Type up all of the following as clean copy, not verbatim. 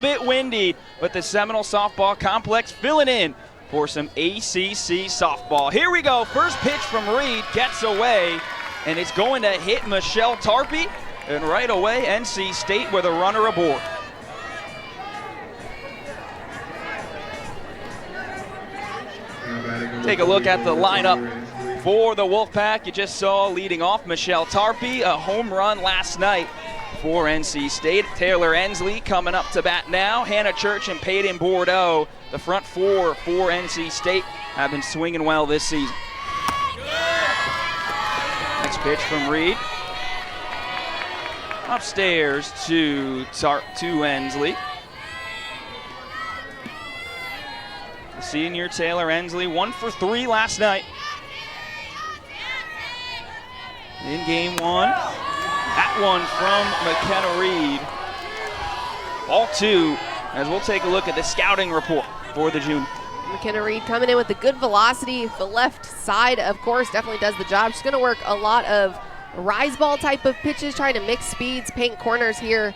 Bit windy, but the Seminole Softball Complex filling in for some ACC softball. Here we go. First pitch from Reed gets away, and it's going to hit Michelle Tarpey, and right away NC State with a runner aboard. Take a look at the lineup for the Wolfpack. You just saw leading off Michelle Tarpey, a home run last night for NC State. Taylor Ensley coming up to bat now. Hannah Church and Peyton Bordeaux, the front four for NC State, have been swinging well this season. Next pitch from Reed. Upstairs to Ensley. The senior Taylor Ensley, 1 for 3 last night in game one. That one from McKenna Reed. Ball 2, as we'll take a look at the scouting report for the junior. McKenna Reed coming in with the good velocity. The left side, of course, definitely does the job. She's going to work a lot of rise ball type of pitches, trying to mix speeds, paint corners here.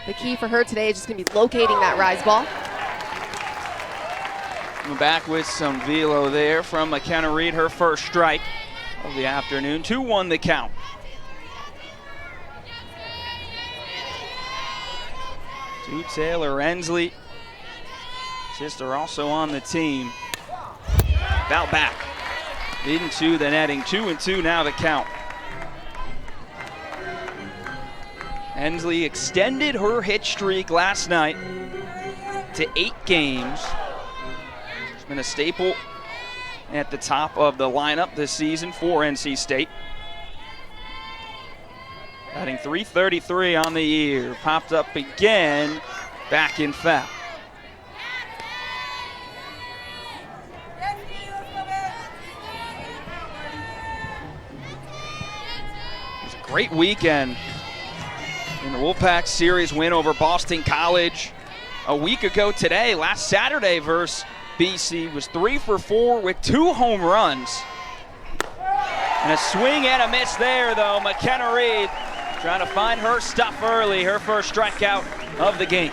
The key for her today is just going to be locating that rise ball. We're back with some velo there from McKenna Reed, her first strike of the afternoon. 2-1 the count. To Taylor Ensley. Sister also on the team. Foul back into the netting. 2-2 now the count. Ensley extended her hit streak last night to 8 games. She's been a staple at the top of the lineup this season for NC State. Batting .333 on the year. Popped up again, back in foul. It was a great weekend in the Wolfpack Series win over Boston College. A week ago today, last Saturday versus BC, was 3 for 4 with 2 home runs. And a swing and a miss there, though. McKenna Reed trying to find her stuff early, her first strikeout of the game.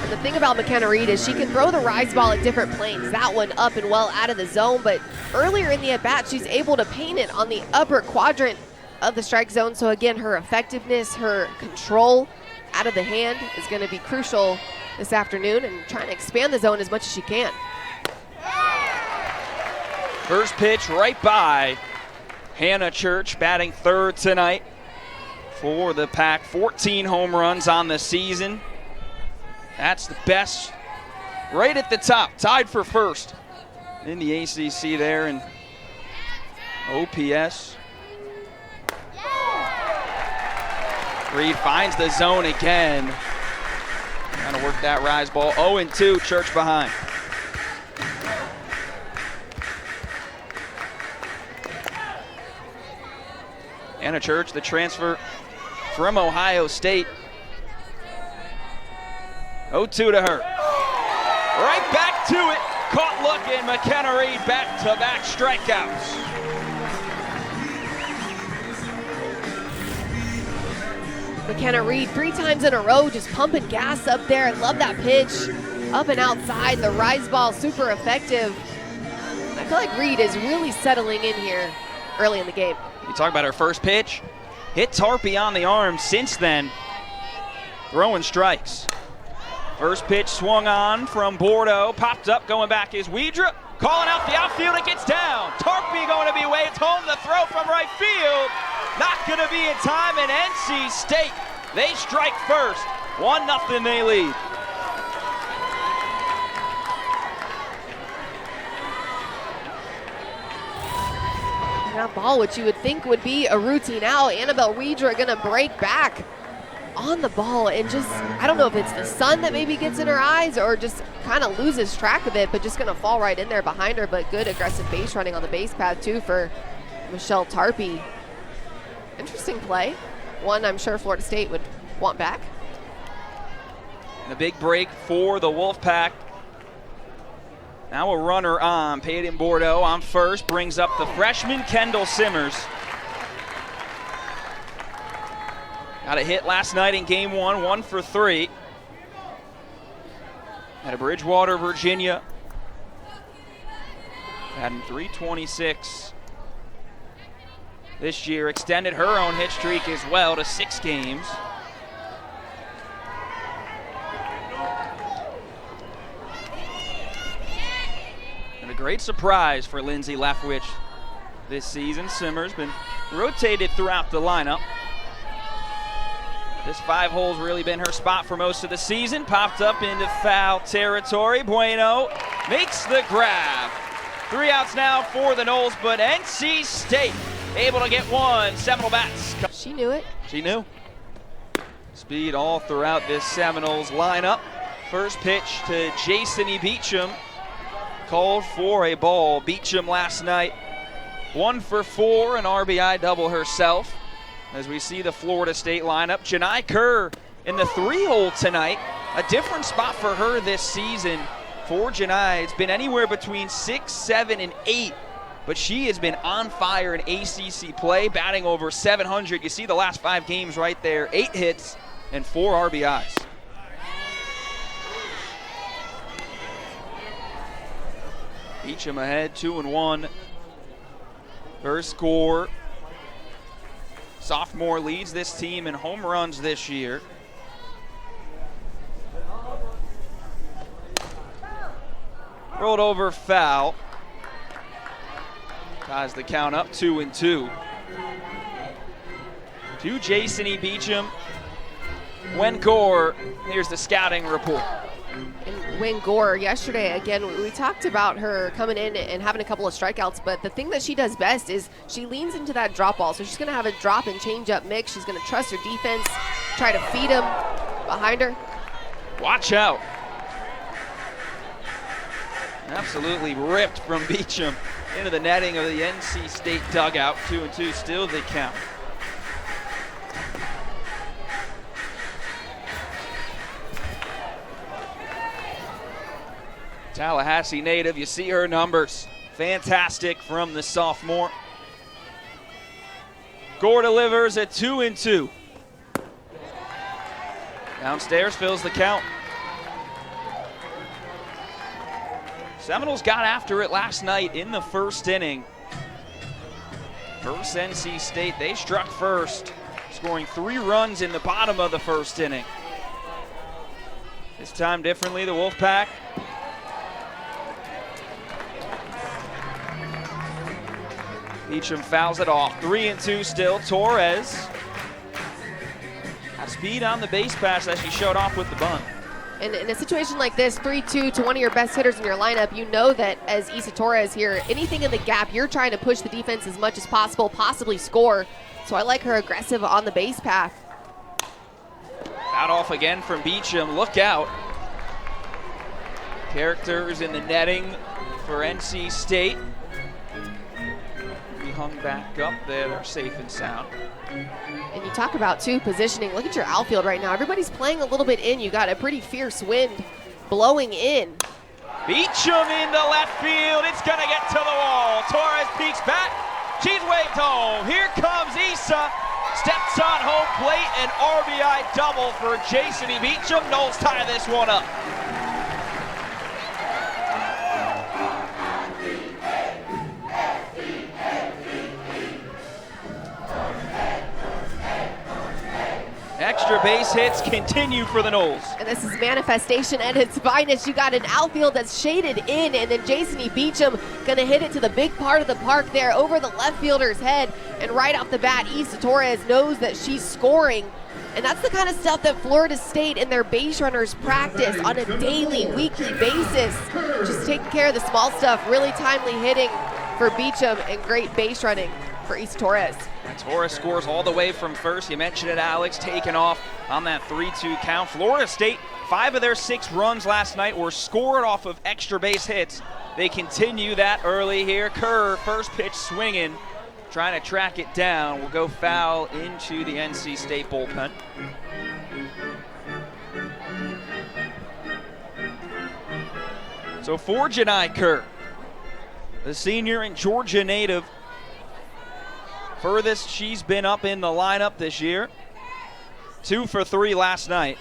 And the thing about McKenna Reed is she can throw the rise ball at different planes. That one up and well out of the zone, but earlier in the at-bat, she's able to paint it on the upper quadrant of the strike zone. So again, her effectiveness, her control out of the hand is going to be crucial this afternoon, and trying to expand the zone as much as she can. First pitch right by Hannah Church, batting third tonight for the Pack. 14 home runs on the season. That's the best right at the top, tied for first in the ACC there in OPS. Reed finds the zone again. Trying to work that rise ball. 0-2, Church behind. Hannah Church, the transfer from Ohio State. 0-2 to her. Right back to it. Caught looking. McKenna Reed back-to-back strikeouts. McKenna Reed 3 times in a row just pumping gas up there. I love that pitch. Up and outside, the rise ball super effective. I feel like Reed is really settling in here early in the game. You talk about her first pitch. Hit Tarpey on the arm since then. Throwing strikes. First pitch swung on from Bordeaux. Popped up, going back is Widra. Calling out the outfield, it gets down. Tarpey going to be waved home. The throw from right field. Not going to be in time, and NC State, they strike first. 1-0 they lead. That ball, which you would think would be a routine out. Annabelle Widra going to break back on the ball, and just, I don't know if it's the sun that maybe gets in her eyes or just kind of loses track of it, but just going to fall right in there behind her. But good aggressive base running on the base path too for Michelle Tarpey. Interesting play. One I'm sure Florida State would want back. And a big break for the Wolfpack. Now a runner on. Peyton Bordeaux on first, brings up the freshman Kendall Simmers. Got a hit last night in game 1, 1 for 3. Out of Bridgewater, Virginia. Batting .326 this year. Extended her own hit streak as well to 6 games. And a great surprise for Lindsay Leftwich this season. Simmer's been rotated throughout the lineup. This 5 hole's really been her spot for most of the season. Popped up into foul territory. Bueno makes the grab. 3 outs now for the Noles, but NC State able to get one. Seminole bats. She knew it. She knew. Speed all throughout this Seminoles lineup. First pitch to Jason E. Beecham. Called for a ball. Beecham last night 1 for 4, an RBI double herself. As we see the Florida State lineup, Janai Kerr in the 3-hole tonight. A different spot for her this season. For Janai, it's been anywhere between 6, 7, and 8, but she has been on fire in ACC play, batting over 700. You see the last 5 games right there, 8 hits and 4 RBIs. Beecham ahead, 2-1. Her score. Sophomore leads this team in home runs this year. Rolled over, foul. Ties the count up, 2-2. To Jason E. Beecham. Wen Gore, here's the scouting report. And Wen Gore, yesterday, again, we talked about her coming in and having a couple of strikeouts, but the thing that she does best is she leans into that drop ball. So she's going to have a drop and change up mix. She's going to trust her defense, try to feed him behind her. Watch out. Absolutely ripped from Beecham into the netting of the NC State dugout. 2-2, still the count. Tallahassee native, you see her numbers. Fantastic from the sophomore. Gore delivers at 2-2. Downstairs fills the count. Seminoles got after it last night in the first inning. Versus NC State, they struck first, scoring 3 runs in the bottom of the first inning. This time differently, the Wolfpack. Beecham fouls it off. 3-2 still. Torres had speed on the base pass as she showed off with the bunt. And in a situation like this, 3-2 to one of your best hitters in your lineup, you know that as Issa Torres here, anything in the gap, you're trying to push the defense as much as possible, possibly score. So I like her aggressive on the base path. Out off again from Beecham. Look out. Characters in the netting for NC State. We hung back up there. They're safe and sound. And you talk about, too, positioning. Look at your outfield right now. Everybody's playing a little bit in. You got a pretty fierce wind blowing in. Beecham into left field. It's going to get to the wall. Torres peeks back. She's waved home. Here comes Issa. Steps on home plate. An RBI double for Jason E. Beecham. Noles tie this one up. Extra base hits continue for the Noles. And this is manifestation at its finest. You got an outfield that's shaded in, and then Jason E. Beecham gonna hit it to the big part of the park there over the left fielder's head. And right off the bat, Issa Torres knows that she's scoring. And that's the kind of stuff that Florida State and their base runners practice on a daily, weekly basis. Just taking care of the small stuff, really timely hitting for Beecham, and great base running for Issa Torres. Torres scores all the way from first. You mentioned it, Alex, taking off on that 3-2 count. Florida State, 5 of their 6 runs last night were scored off of extra base hits. They continue that early here. Kerr, first pitch swinging, trying to track it down. Will go foul into the NC State bullpen. So for Janai Kerr, the senior and Georgia native, furthest she's been up in the lineup this year. 2 for 3 last night.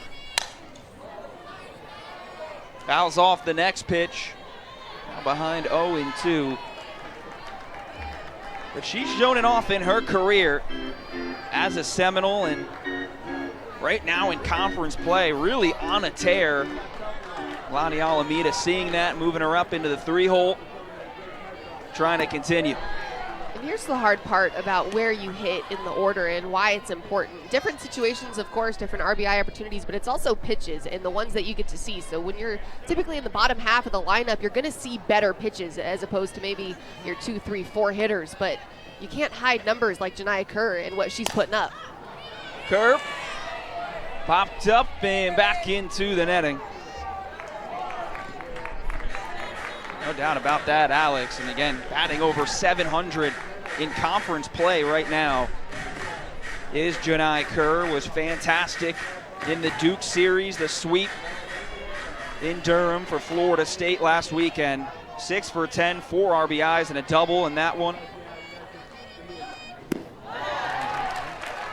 Fouls off the next pitch. Now behind 0-2. But she's shown it off in her career as a Seminole, and right now in conference play, really on a tear. Lonnie Alameda seeing that, moving her up into the 3-hole, trying to continue. And here's the hard part about where you hit in the order and why it's important. Different situations, of course, different RBI opportunities, but it's also pitches and the ones that you get to see. So when you're typically in the bottom half of the lineup, you're going to see better pitches as opposed to maybe your 2, 3, 4 hitters. But you can't hide numbers like Janiyah Kerr and what she's putting up. Kerr popped up and back into the netting. No doubt about that, Alex. And again, batting over 700 in conference play right now is Janiyah Kerr. Was fantastic in the Duke series, the sweep in Durham for Florida State last weekend. 6 for 10, 4 RBIs and a double in that one.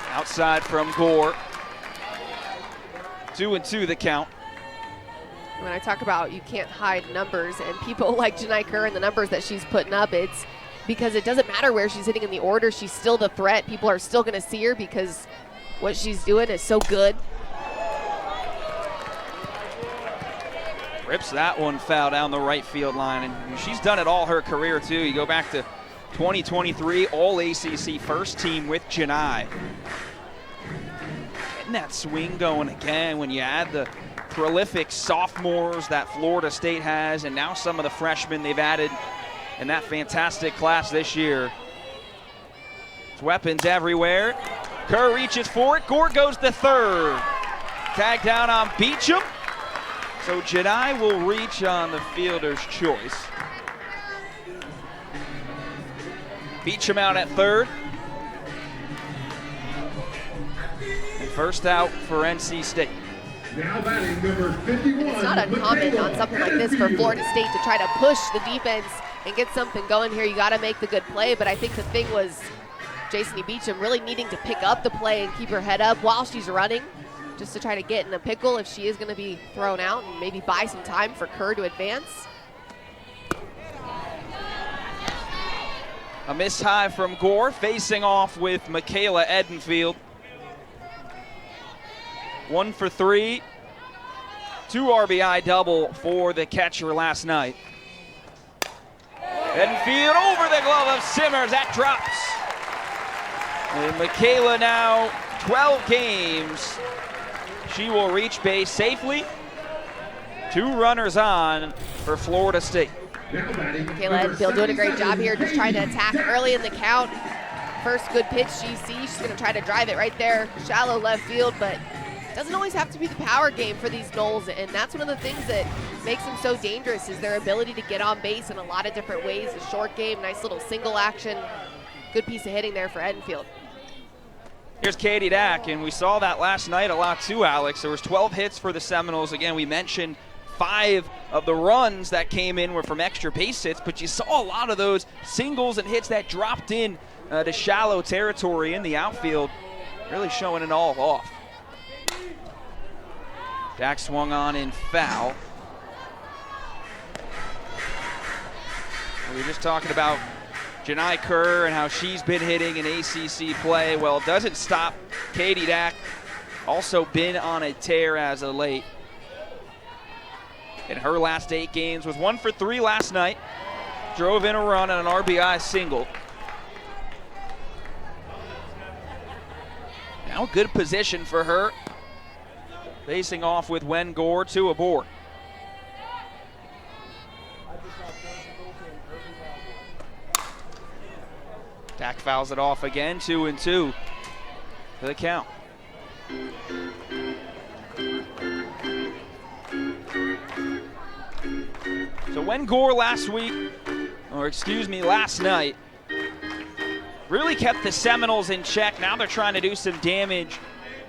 Outside from Gore. 2-2 the count. When I talk about you can't hide numbers and people like Janiyah Kerr and the numbers that she's putting up, it's because it doesn't matter where she's hitting in the order. She's still the threat. People are still going to see her because what she's doing is so good. Rips that one foul down the right field line. And she's done it all her career, too. You go back to 2023, All-ACC first team with Janiyah. Getting that swing going again when you add the prolific sophomores that Florida State has, and now some of the freshmen they've added in that fantastic class this year. There's weapons everywhere. Kerr reaches for it. Gore goes to third. Tag down on Beecham. So Janiyah will reach on the fielder's choice. Beecham out at third. And first out for NC State. Now batting number 51. It's not uncommon on something like this for Florida State to try to push the defense and get something going here. You got to make the good play, but I think the thing was Jason Beecham really needing to pick up the play and keep her head up while she's running, just to try to get in a pickle if she is going to be thrown out and maybe buy some time for Kerr to advance. A miss high from Gore, facing off with Michaela Edenfield. 1 for 3, 2 RBI double for the catcher last night. Edenfield over the glove of Simmers, that drops. And Michaela now 12 games. She will reach base safely. 2 runners on for Florida State. Michaela Edenfield doing a great job here, just trying to attack early in the count. First good pitch she sees, she's going to try to drive it right there, shallow left field, but doesn't always have to be the power game for these Noles, and that's one of the things that makes them so dangerous is their ability to get on base in a lot of different ways. A short game, nice little single action, good piece of hitting there for Edenfield. Here's Katie Dack, and we saw that last night a lot too, Alex. There was 12 hits for the Seminoles. Again, we mentioned 5 of the runs that came in were from extra base hits, but you saw a lot of those singles and hits that dropped in to shallow territory in the outfield, really showing it all off. Dack swung on in foul. We were just talking about Janiyah Kerr and how she's been hitting in ACC play. Well, it doesn't stop Katie Dack. Also been on a tear as of late. In her last 8 games, was 1 for 3 last night. Drove in a run and an RBI single. Now good position for her. Facing off with Wen Gore, 2 aboard. Dack fouls it off again, 2-2 for the count. So Wen Gore last night, really kept the Seminoles in check. Now they're trying to do some damage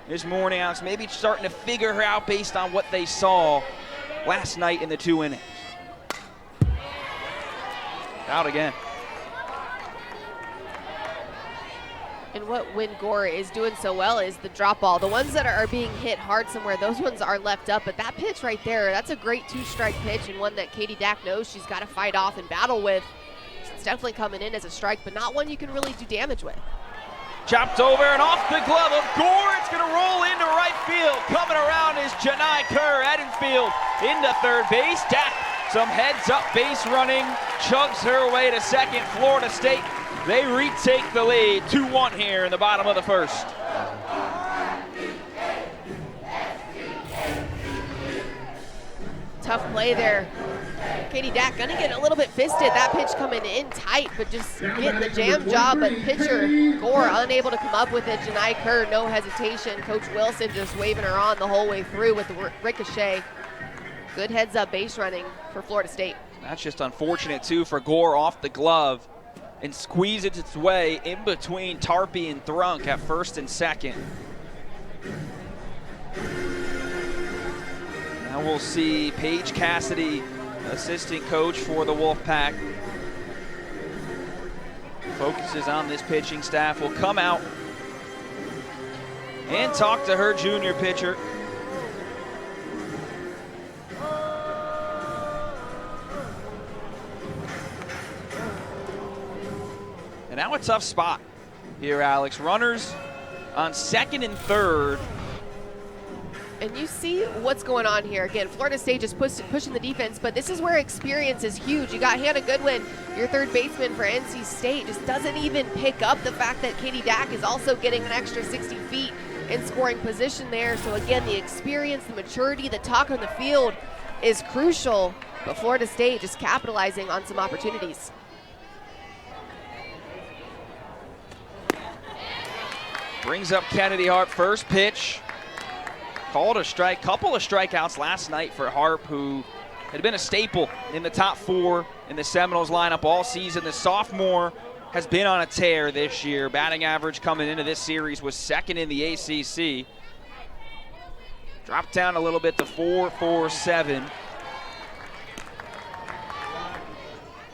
this morning, Alex. Maybe starting to figure her out based on what they saw last night in the 2 innings. Out again. And what Win Gore is doing so well is the drop ball. The ones that are being hit hard somewhere, those ones are left up. But that pitch right there, that's a great two-strike pitch and one that Katie Dack knows she's got to fight off and battle with. It's definitely coming in as a strike, but not one you can really do damage with. Chopped over and off the glove of Gore. It's going to roll into right field. Coming around is Janai Kerr. Edenfield into third base. Dack, some heads-up base running, chugs her way to second. Florida State, they retake the lead. 2-1 here in the bottom of the first. Tough play there. Katie Dack gonna get a little bit fisted. That pitch coming in tight, but just getting the jam job. But pitcher Gore unable to come up with it. Janai Kerr, no hesitation. Coach Wilson just waving her on the whole way through with the ricochet. Good heads-up base running for Florida State. That's just unfortunate, too, for Gore off the glove and squeezes its way in between Tarpey and Thrunk at first and second. Now we'll see Paige Cassidy, assistant coach for the Wolfpack, focuses on this pitching staff, will come out and talk to her junior pitcher. And now a tough spot here, Alex. Runners on second and third. And you see what's going on here. Again, Florida State just pushing the defense, but this is where experience is huge. You got Hannah Goodwin, your third baseman for NC State, just doesn't even pick up the fact that Katie Dack is also getting an extra 60 feet in scoring position there. So again, the experience, the maturity, the talk on the field is crucial, but Florida State just capitalizing on some opportunities. Brings up Kennedy Harp, first pitch. Called a strike, couple of strikeouts last night for Harp, who had been a staple in the top four in the Seminoles lineup all season. The sophomore has been on a tear this year. Batting average coming into this series was second in the ACC. Dropped down a little bit to 4.47.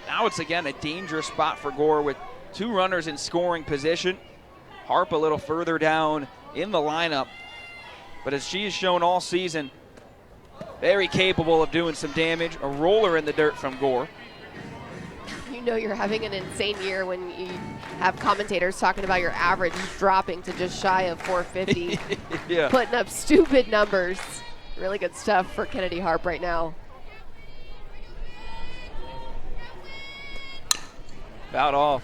Now it's again a dangerous spot for Gore with two runners in scoring position. Harp a little further down in the lineup. But as she has shown all season, very capable of doing some damage. A roller in the dirt from Gore. You know you're having an insane year when you have commentators talking about your average dropping to just shy of 450. Yeah. Putting up stupid numbers. Really good stuff for Kennedy Harp right now. About off.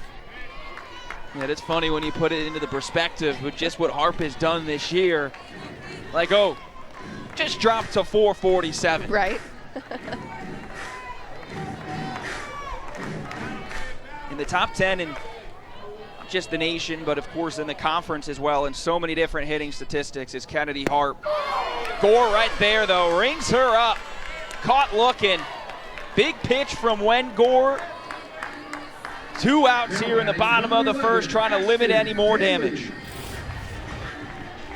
Yeah, it's funny when you put it into the perspective with just what Harp has done this year. Like, oh, just dropped to 447. Right. In the top 10 in not just the nation, but of course in the conference as well, in so many different hitting statistics, is Kennedy Harp. Gore right there, though, rings her up. Caught looking. Big pitch from Wen Gore. 2 outs here in the bottom of the first, trying to limit any more damage.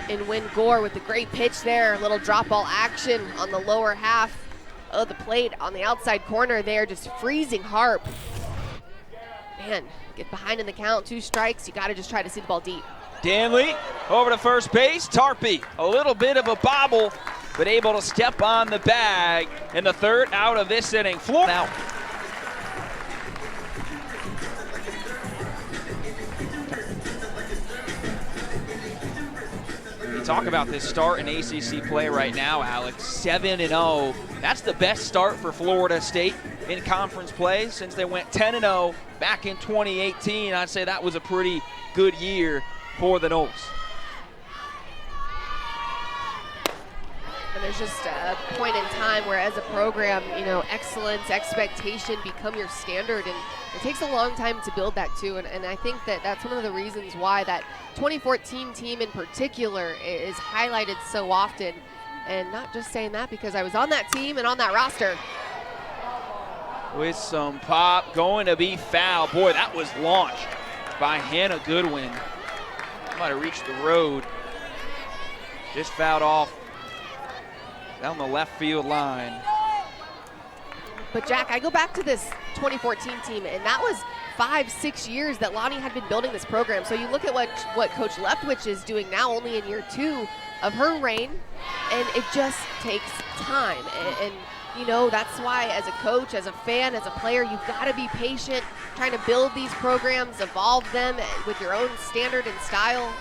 And Win Gore with the great pitch there, a little drop ball action on the lower half of the plate on the outside corner there, just freezing Harp. Man, get behind in the count, 2 strikes, you gotta just try to see the ball deep. Danley over to first base, Tarpey, a little bit of a bobble, but able to step on the bag in the third out of this inning. Florida out. Talk about this start in ACC play right now, Alex. 7-0. That's the best start for Florida State in conference play since they went 10-0 back in 2018. I'd say that was a pretty good year for the Noles. And there's just a point in time where as a program, you know, excellence, expectation become your standard, and it takes a long time to build that too. And I think that that's one of the reasons why that 2014 team in particular is highlighted so often. And not just saying that because I was on that team and on that roster. With some pop, going to be foul. Boy, that was launched by Hannah Goodwin. Might have reached the road. Just fouled off down the left field line. But Jack, I go back to this 2014 team, and that was 5-6 years that Lonnie had been building this program. So you look at what Coach Leftwich is doing now, only in year 2 of her reign, and it just takes time. And you know, that's why as a coach, as a fan, as a player, you've got to be patient, trying to build these programs, evolve them with your own standard and style,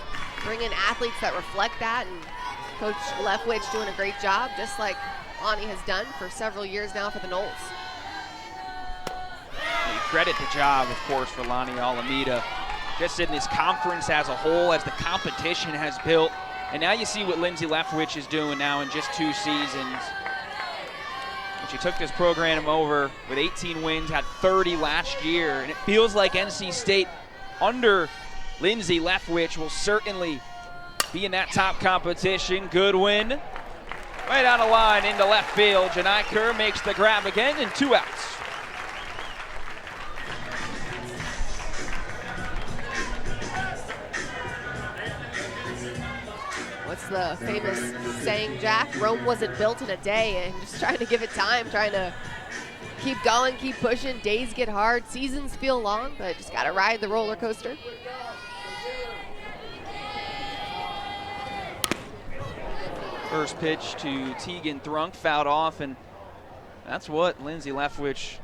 bring in athletes that reflect that, and Coach Leftwich doing a great job, just like Lonnie has done for several years now for the Noles. You credit the job, of course, for Lonnie Alameda, just in this conference as a whole, as the competition has built. And now you see what Lindsay Leftwich is doing now in just 2 seasons. She took this program over with 18 wins, had 30 last year, and it feels like NC State under Lindsay Leftwich will certainly be in that top competition. Good win. Right on the line into left field. Janai Kerr makes the grab again, and 2 outs. What's the famous saying, Jack? Rome wasn't built in a day, and just trying to give it time, trying to keep going, keep pushing. Days get hard, seasons feel long, but just got to ride the roller coaster. First pitch to Tegan Thrunk, fouled off, and that's what Lindsay Leftwich,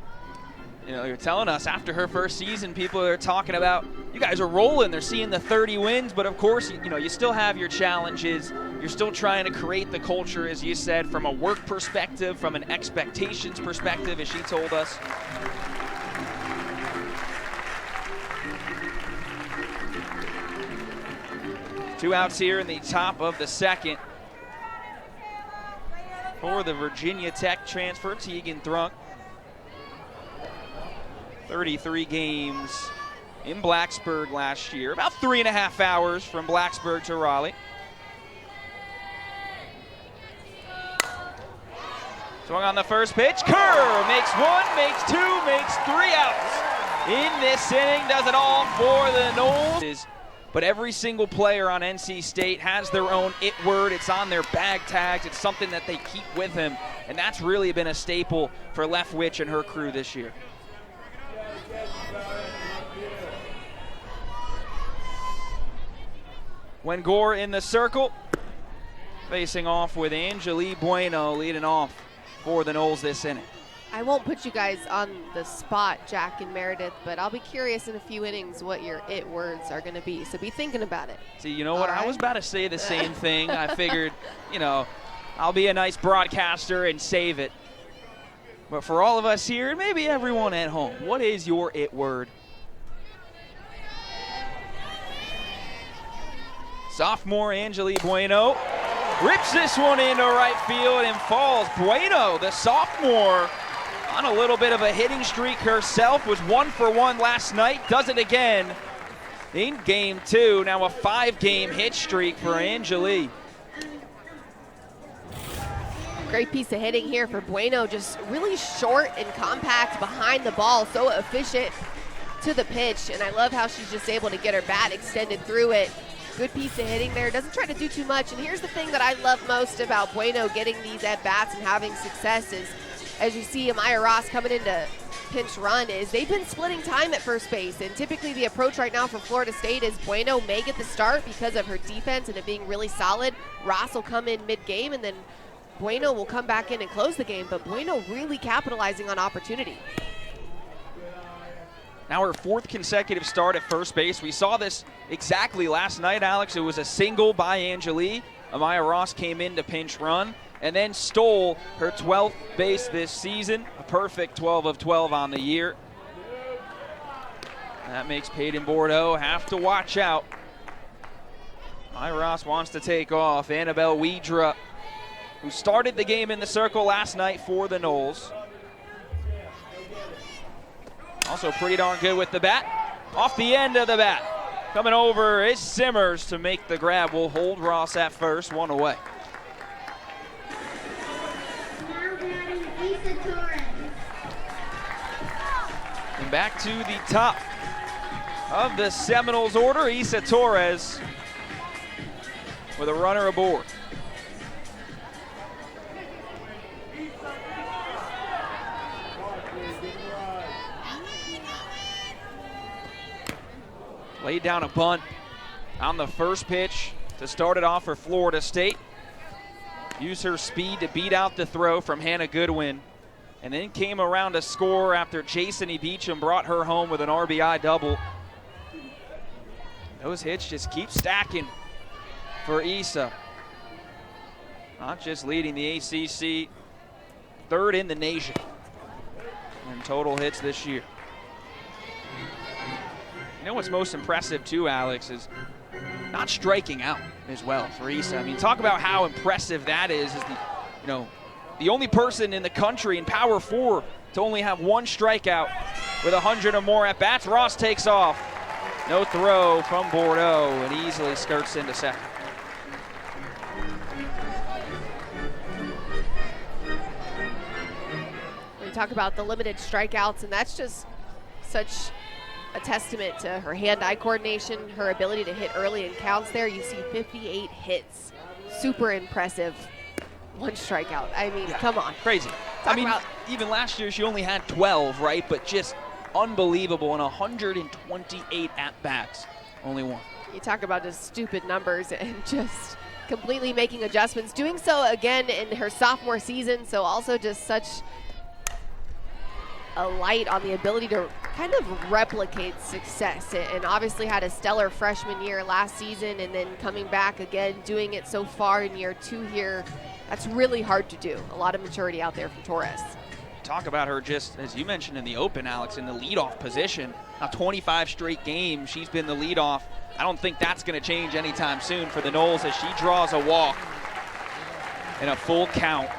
you know, you're telling us after her first season, people are talking about, you guys are rolling, they're seeing the 30 wins, but of course, you know, you still have your challenges. You're still trying to create the culture, as you said, from a work perspective, from an expectations perspective, as she told us. Two outs here in the top of the second for the Virginia Tech transfer, Tegan Thrunk. 33 games in Blacksburg last year, about 3.5 hours from Blacksburg to Raleigh. Swung on the first pitch. Kerr makes 1, makes 2, makes 3 outs in this inning. Does it all for the Noles. But every single player on NC State has their own it word. It's on their bag tags. It's something that they keep with them. And that's really been a staple for Leftwich and her crew this year. Wengor in the circle, facing off with Angeli Bueno leading off for the Noles this inning. I won't put you guys on the spot, Jack and Meredith, but I'll be curious in a few innings what your it words are going to be. So be thinking about it. See, you know what? I was about to say the same thing. I figured, you know, I'll be a nice broadcaster and save it. But for all of us here, and maybe everyone at home, what is your it word? Sophomore Angeli Bueno rips this one into right field and falls. Bueno, the sophomore, on a little bit of a hitting streak herself, was 1 for 1 last night, does it again in game 2. Now a 5-game hit streak for Angeli. Great piece of hitting here for Bueno, just really short and compact behind the ball, so efficient to the pitch, and I love how she's just able to get her bat extended through it. Good piece of hitting there, doesn't try to do too much, and here's the thing that I love most about Bueno getting these at-bats and having success is, as you see Amaya Ross coming into pinch run, is they've been splitting time at first base, and typically the approach right now for Florida State is Bueno may get the start because of her defense and it being really solid. Ross will come in mid-game, and then Bueno will come back in and close the game, but Bueno really capitalizing on opportunity. Now her 4th consecutive start at first base. We saw this exactly last night, Alex. It was a single by Angeli. Amaya Ross came in to pinch run and then stole her 12th base this season. A perfect 12 of 12 on the year. That makes Peyton Bordeaux have to watch out. Amaya Ross wants to take off. Annabelle Widra, who started the game in the circle last night for the Noles. Also pretty darn good with the bat. Off the end of the bat. Coming over is Simmers to make the grab. Will hold Ross at first, 1 away. And back to the top of the Seminoles order, Isa Torres with a runner aboard. laid down a bunt on the first pitch to start it off for Florida State. Used her speed to beat out the throw from Hannah Goodwin, and then came around to score after Jason Beecham brought her home with an RBI double. Those hits just keep stacking for Issa. Not just leading the ACC, third in the nation in total hits this year. You know what's most impressive too, Alex, is not striking out as well for Issa. I mean, talk about how impressive that is the only person in the country in Power 4 to only have one strikeout with 100 or more at-bats. Ross takes off. No throw from Bordeaux and easily skirts into second. We talk about the limited strikeouts, and that's just such a testament to her hand-eye coordination, her ability to hit early in counts there. You see 58 hits. Super impressive. One strikeout. I mean, come on. Crazy. Even last year she only had 12, right? But just unbelievable, and 128 at-bats. Only one. You talk about just stupid numbers and just completely making adjustments. Doing so again in her sophomore season, so also just such a light on the ability to kind of replicate success, and obviously had a stellar freshman year last season, and then coming back again, doing it so far in year 2 here. That's really hard to do. A lot of maturity out there from Torres. Talk about her just, as you mentioned in the open, Alex, in the leadoff position. Now 25 straight games, she's been the leadoff. I don't think that's going to change anytime soon for the Noles as she draws a walk in a full count.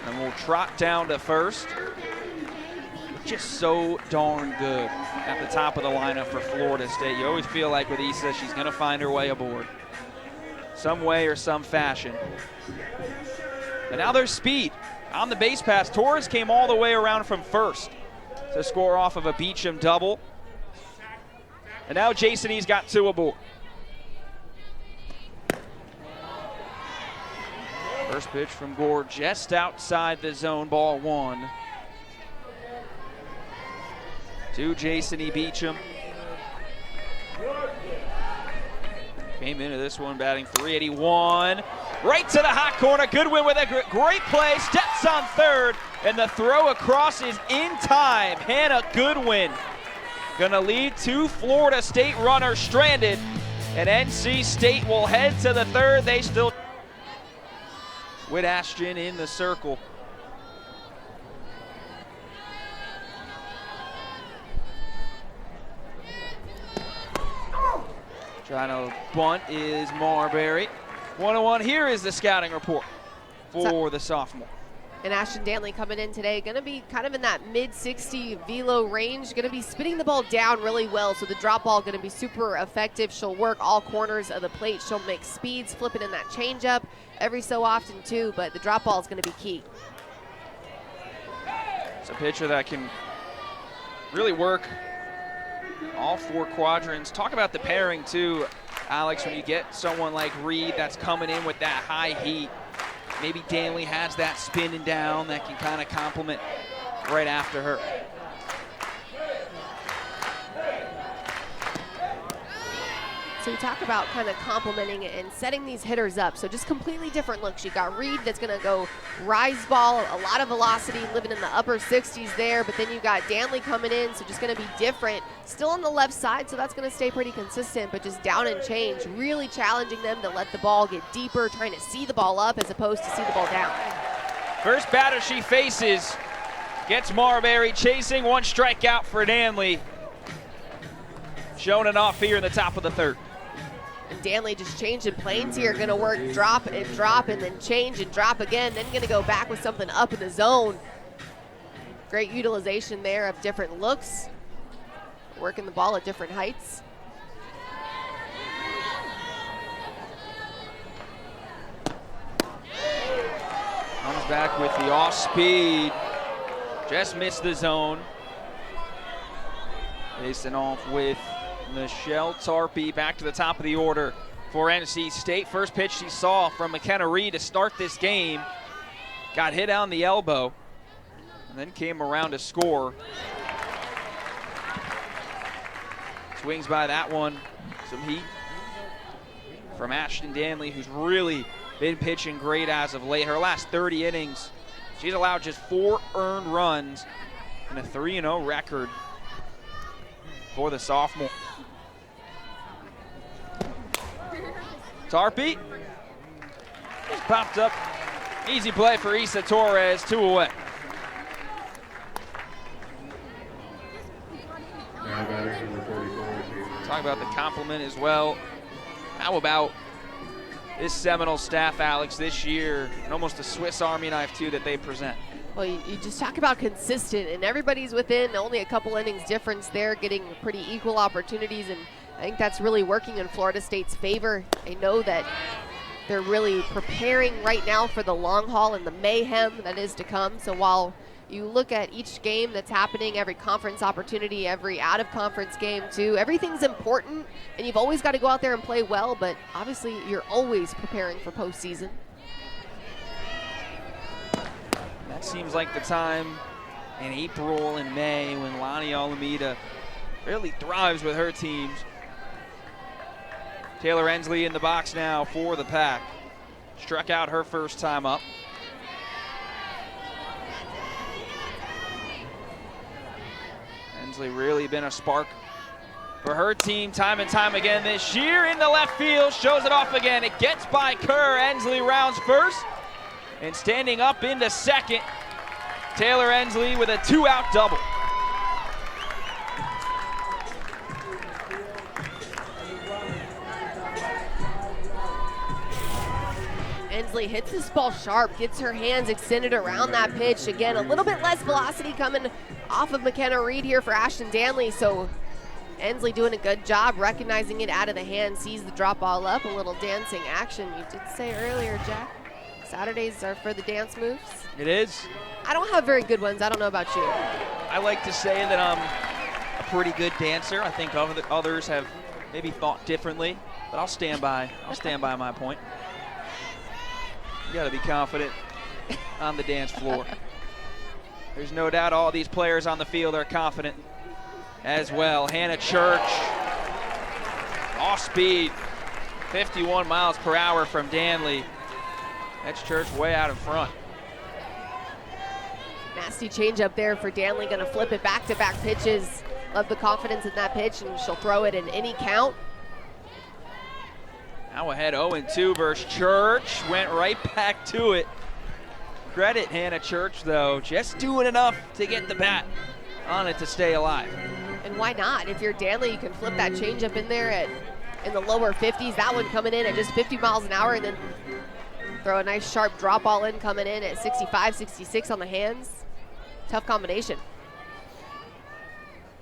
And we'll trot down to first. Just so darn good at the top of the lineup for Florida State. You always feel like with Issa, she's going to find her way aboard. Some way or some fashion. But now there's speed on the base pass. Torres came all the way around from first to score off of a Beecham double. And now Jason's got 2 aboard. First pitch from Gore just outside the zone, ball 1. To Jason Beecham. Came into this one batting .381. Right to the hot corner. Goodwin with a great play. Steps on third. And the throw across is in time. Hannah Goodwin gonna lead 2 Florida State runners stranded. And NC State will head to the third. They still with Ashton in the circle. Trying to bunt is Marbury. 1-1. Here is the scouting report for the sophomore. And Ashton Danley coming in today, going to be kind of in that mid-60 velo range, going to be spinning the ball down really well, so the drop ball going to be super effective. She'll work all corners of the plate. She'll make speeds, flipping in that changeup every so often too, but the drop ball is going to be key. It's a pitcher that can really work all 4 quadrants. Talk about the pairing too, Alex, when you get someone like Reed that's coming in with that high heat. Maybe Danley has that spinning down that can kind of complement right after her. So we talk about kind of complimenting it and setting these hitters up. So just completely different looks. You got Reed that's going to go rise ball, a lot of velocity, living in the upper 60s there. But then you got Danley coming in, so just going to be different. Still on the left side, so that's going to stay pretty consistent, but just down and change. Really challenging them to let the ball get deeper, trying to see the ball up as opposed to see the ball down. First batter she faces gets Marbury chasing. 1 strikeout for Danley. Showing it off here in the top of the third. And Danley just changing planes here, gonna work drop, and then change and drop again, then gonna go back with something up in the zone. Great utilization there of different looks, working the ball at different heights. Comes back with the off speed, just missed the zone. Facing off with Michelle Tarpey back to the top of the order for NC State. First pitch she saw from McKenna Reed to start this game. Got hit on the elbow and then came around to score. Swings by that one. Some heat from Ashton Danley, who's really been pitching great as of late. Her last 30 innings, she's allowed just 4 earned runs and a 3-0 record for the sophomore. Tarpe just popped up. Easy play for Isa Torres, 2 away. Now batting number 44. Talk about the compliment as well. How about this Seminole staff, Alex, this year, and almost a Swiss Army knife, too, that they present? Well, you just talk about consistent, and everybody's within only a couple innings difference there, getting pretty equal opportunities, and I think that's really working in Florida State's favor. They know that they're really preparing right now for the long haul and the mayhem that is to come. So while you look at each game that's happening, every conference opportunity, every out-of-conference game too, everything's important, and you've always got to go out there and play well, but obviously you're always preparing for postseason. That seems like the time in April and May when Lonnie Alameda really thrives with her teams. Taylor Ensley in the box now for the Pack. Struck out her first time up. Ensley really been a spark for her team time and time again this year. In the left field, shows it off again. It gets by Kerr. Ensley rounds first. And standing up into second, Taylor Ensley with a 2-out double. Ensley hits this ball sharp, gets her hands extended around that pitch. Again, a little bit less velocity coming off of McKenna Reed here for Ashton Danley. So Ensley doing a good job recognizing it out of the hand, sees the drop ball up, a little dancing action. You did say earlier, Jack, Saturdays are for the dance moves. It is. I don't have very good ones. I don't know about you. I like to say that I'm a pretty good dancer. I think others have maybe thought differently, but I'll stand by my point. You got to be confident on the dance floor. There's no doubt all these players on the field are confident as well. Hannah Church, off speed, 51 miles per hour from Danley. That's Church way out in front. Nasty changeup there for Danley, gonna flip it back-to-back pitches. Love the confidence in that pitch, and she'll throw it in any count. Now ahead 0-2 versus Church. Went right back to it. Credit Hannah Church, though, just doing enough to get the bat on it to stay alive. And why not? If you're Danley, you can flip that changeup in there in the lower 50s. That one coming in at just 50 miles an hour, and then throw a nice sharp drop ball in coming in at 65, 66 on the hands. Tough combination.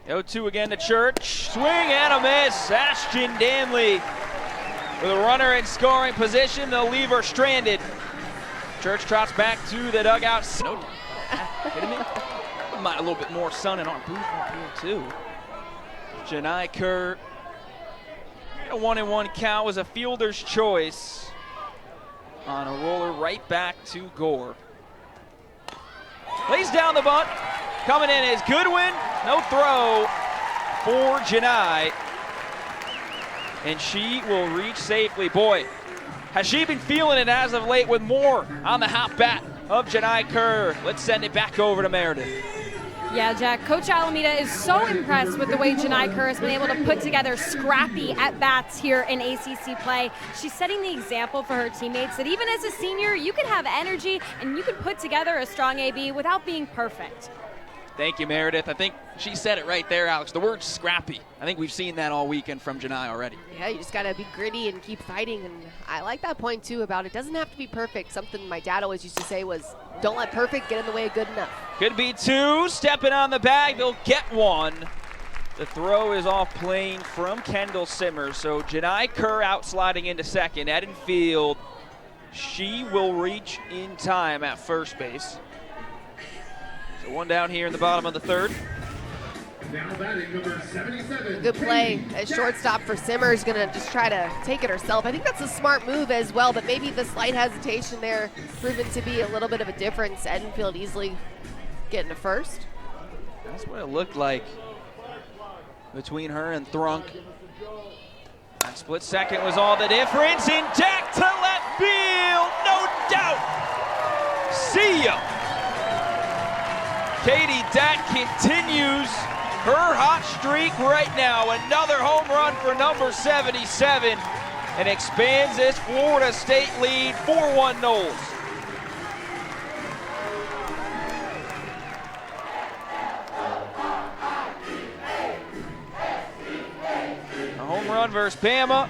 0-2 again to Church. Swing and a miss. Ashton Danley with a runner in scoring position. They'll leave her stranded. Church trots back to the dugout. No, kidding me? Might a little bit more sun in our booth up here too. Janai Kerr. A 1-1 count was a fielder's choice on a roller right back to Gore. Lays down the bunt. Coming in is Goodwin. No throw for Janai. And she will reach safely. Boy, has she been feeling it as of late with more on the hot bat of Janai Kerr. Let's send it back over to Meredith. Yeah, Jack, Coach Alameda is so impressed with the way Janai Kerr has been able to put together scrappy at-bats here in ACC play. She's setting the example for her teammates that even as a senior, you can have energy and you can put together a strong AB without being perfect. Thank you, Meredith. I think she said it right there, Alex. The word scrappy. I think we've seen that all weekend from Janai already. Yeah, you just got to be gritty and keep fighting. And I like that point, too, about it doesn't have to be perfect. Something my dad always used to say was, don't let perfect get in the way of good enough. Could be two. Stepping on the bag. They'll get one. The throw is off plane from Kendall Simmers. So Janai Kerr out sliding into second. Eden Field. She will reach in time at first base. So one down here in the bottom of the third. Now batting number 77. Good play at shortstop for Simmers. Going to just try to take it herself. I think that's a smart move as well, but maybe the slight hesitation there proven to be a little bit of a difference. Edenfield easily getting to first. That's what it looked like. between her and Thrunk. That split second was all the difference, and Dak to left field, no doubt. See ya. Katie Dak continues her hot streak right now. Another home run for number 77 and expands this Florida State lead 4-1 Noles. A home run versus Bama.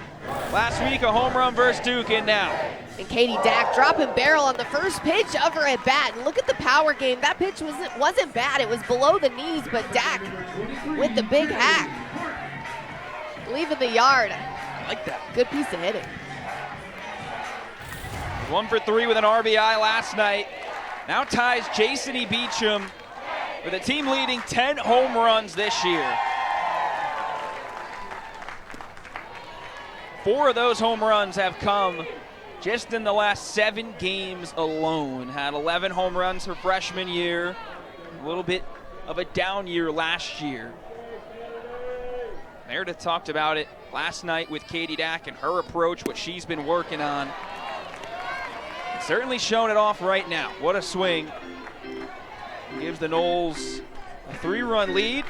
Last week a home run versus Duke, and now. And Katie Dak dropping barrel on the first pitch of her at bat. And look at the power game. That pitch wasn't bad. It was below the knees, but Dak with the big hack. Leaving the yard. I like that. Good piece of hitting. 1 for 3 with an RBI last night. Now ties Jason E. Beecham with a team leading 10 home runs this year. 4 of those home runs have come just in the last 7 games alone. Had 11 home runs her freshman year. A little bit of a down year last year. Meredith talked about it last night with Katie Dak and her approach, what she's been working on. Certainly showing it off right now. What a swing. Gives the Noles a 3-run lead.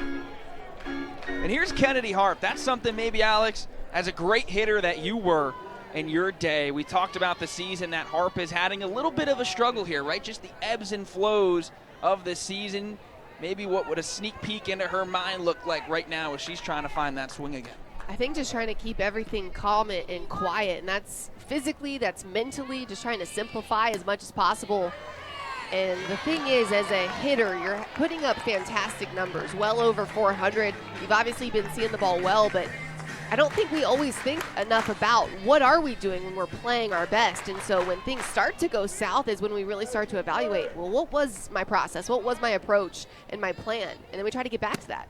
And here's Kennedy Harp. That's something maybe, Alex, as a great hitter that you were in your day. We talked about the season that Harp is having a little bit of a struggle here, right? Just the ebbs and flows of the season. Maybe what would a sneak peek into her mind look like right now as she's trying to find that swing again? I think just trying to keep everything calm and quiet, and that's physically, that's mentally, just trying to simplify as much as possible. And the thing is, as a hitter, you're putting up fantastic numbers, well over 400. You've obviously been seeing the ball well, but I don't think we always think enough about what are we doing when we're playing our best. And so when things start to go south is when we really start to evaluate, well, what was my process? What was my approach and my plan? And then we try to get back to that.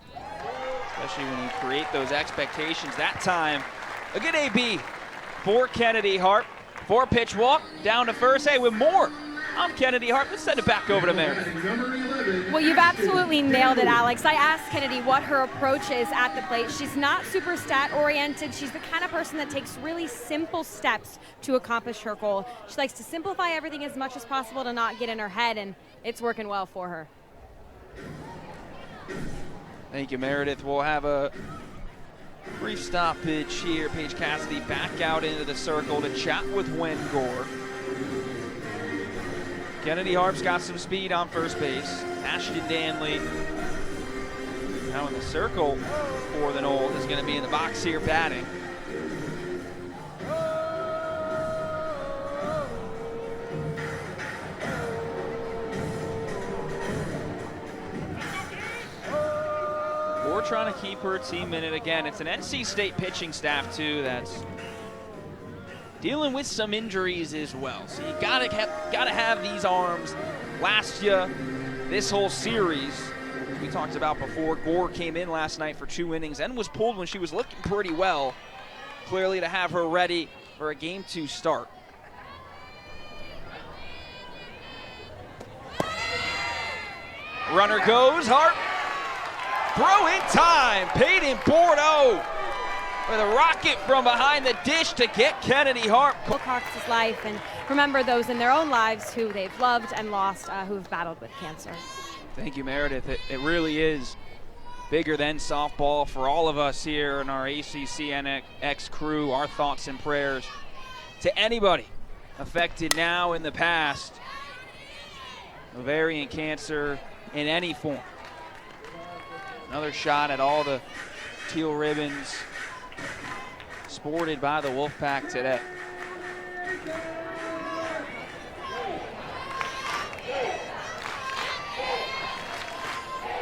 Especially when you create those expectations. That time, a good AB for Kennedy Harp. 4-pitch walk down to first. Hey, with more, I'm Kennedy Harp. Let's send it back over to Meredith. Well, you've absolutely nailed it, Alex. I asked Kennedy what her approach is at the plate. She's not super stat-oriented. She's the kind of person that takes really simple steps to accomplish her goal. She likes to simplify everything as much as possible to not get in her head, and it's working well for her. Thank you, Meredith. We'll have a brief stoppage here. Paige Cassidy back out into the circle to chat with Wen Gore. Kennedy Harp's got some speed on first base. Ashton Danley now in the circle for the Noles is going to be in the box here batting. We're trying to keep her team in it again. It's an NC State pitching staff too that's dealing with some injuries as well. So you gotta have these arms last you this whole series. As we talked about before, Gore came in last night for 2 innings and was pulled when she was looking pretty well. Clearly to have her ready for a Game 2 start. Runner goes, Harp. Throw in time, Peyton Bordeaux with a rocket from behind the dish to get Kennedy Harp. Wilcox's life, and remember those in their own lives who they've loved and lost, who've battled with cancer. Thank you, Meredith. It really is bigger than softball for all of us here in our ACCNX crew. Our thoughts and prayers to anybody affected now in the past. Ovarian cancer in any form. Another shot at all the teal ribbons sported by the Wolfpack today.